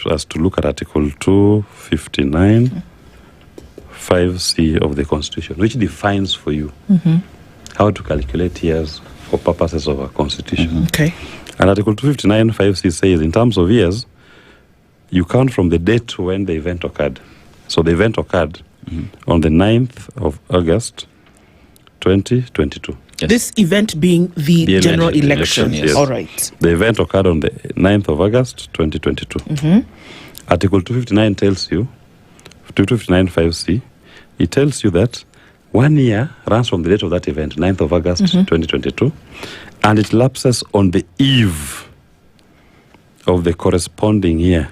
us to look at Article 259, 5C of the Constitution, which defines for you how to calculate years for purposes of our Constitution. Okay. And Article 259, 5C says, in terms of years, you count from the date when the event occurred. So the event occurred on the 9th of August, 2022. Yes. This event being the general election. Yes. All right. The event occurred on the 9th of August, 2022. Article 259 tells you, 259 5C, it tells you that 1 year runs from the date of that event, 9th of August, 2022, and it lapses on the eve of the corresponding year.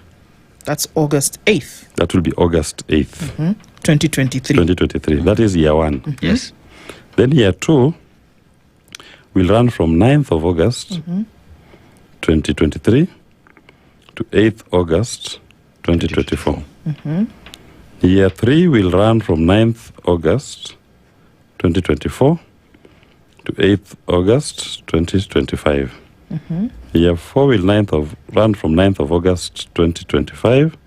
That's August 8th. That will be August 8th. 2023. 2023. That is year 1. Yes. Then year 2 will run from 9th of August, 2023 to 8th August, 2024. Year 3 will run from 9th August, 2024 to 8th August, 2025. Year 4 will run from 9th of August, 2025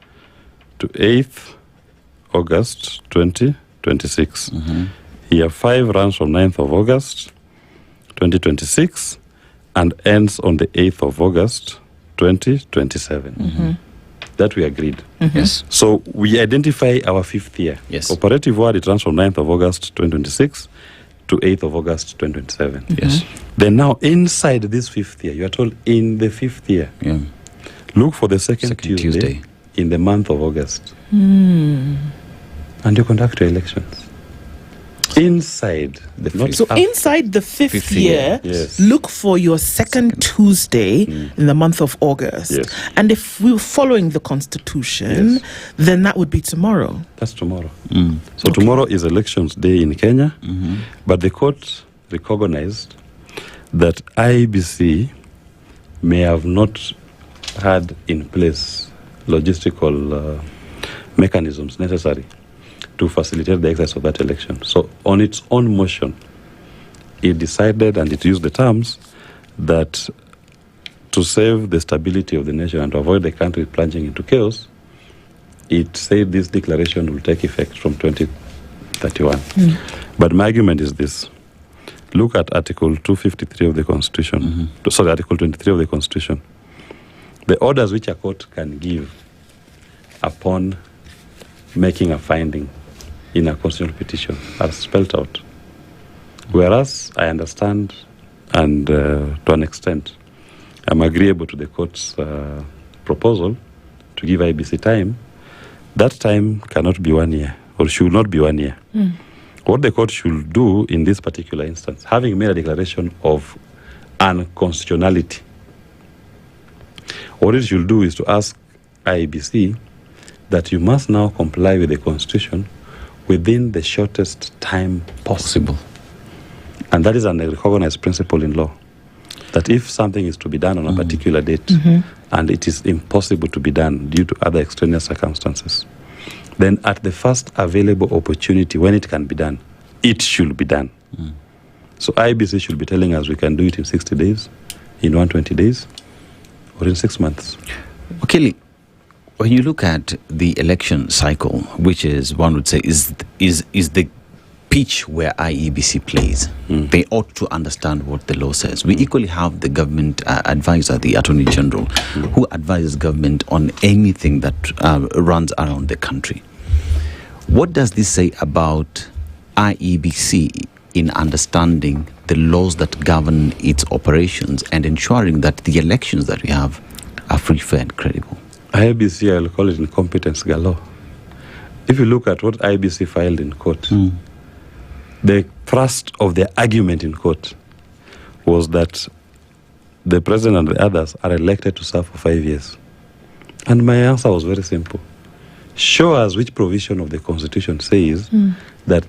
to 8th August, 2026. Year 5 runs from 9th of August, 2026 and ends on the 8th of August, 2027. That we agreed. Yes. So we identify our 5th year. Yes. Operative word, it runs from 9th of August, 2026 to 8th of August, 2027. Yes. Then now inside this 5th year, you are told in the 5th year, look for the second Tuesday in the month of August. And you conduct your elections. Inside the 5th. So inside the 5th year, yes, look for your second Tuesday in the month of August. Yes. And if we were following the Constitution, then that would be tomorrow. That's tomorrow. So tomorrow is elections day in Kenya, but the court recognized that IEBC may have not had in place logistical mechanisms necessary to facilitate the exercise of that election. So on its own motion, it decided, and it used the terms, that to save the stability of the nation and to avoid the country plunging into chaos, it said this declaration will take effect from 2031. But my argument is this. Look at Article 253 of the Constitution. Sorry, Article 23 of the Constitution. The orders which a court can give upon making a finding in a constitutional petition are spelled out. Whereas I understand, and to an extent, I'm agreeable to the court's proposal to give IBC time, that time cannot be 1 year, or should not be 1 year. What the court should do in this particular instance, having made a declaration of unconstitutionality, what it should do is to ask IBC that you must now comply with the Constitution within the shortest time possible. And that is a recognized principle in law, that if something is to be done on a particular date and it is impossible to be done due to other extraneous circumstances, then at the first available opportunity when it can be done, it should be done. So IBC should be telling us we can do it in 60 days, in 120 days, or in 6 months. Okay, when you look at the election cycle, which is, one would say, is the pitch where IEBC plays, they ought to understand what the law says. We equally have the government advisor, the Attorney General, who advises government on anything that runs around the country. What does this say about IEBC in understanding the laws that govern its operations and ensuring that the elections that we have are free, fair, and credible? IBC, I'll call it incompetence galore. If you look at what IBC filed in court, the thrust of their argument in court was that the president and the others are elected to serve for 5 years. And my answer was very simple. Show us which provision of the Constitution says that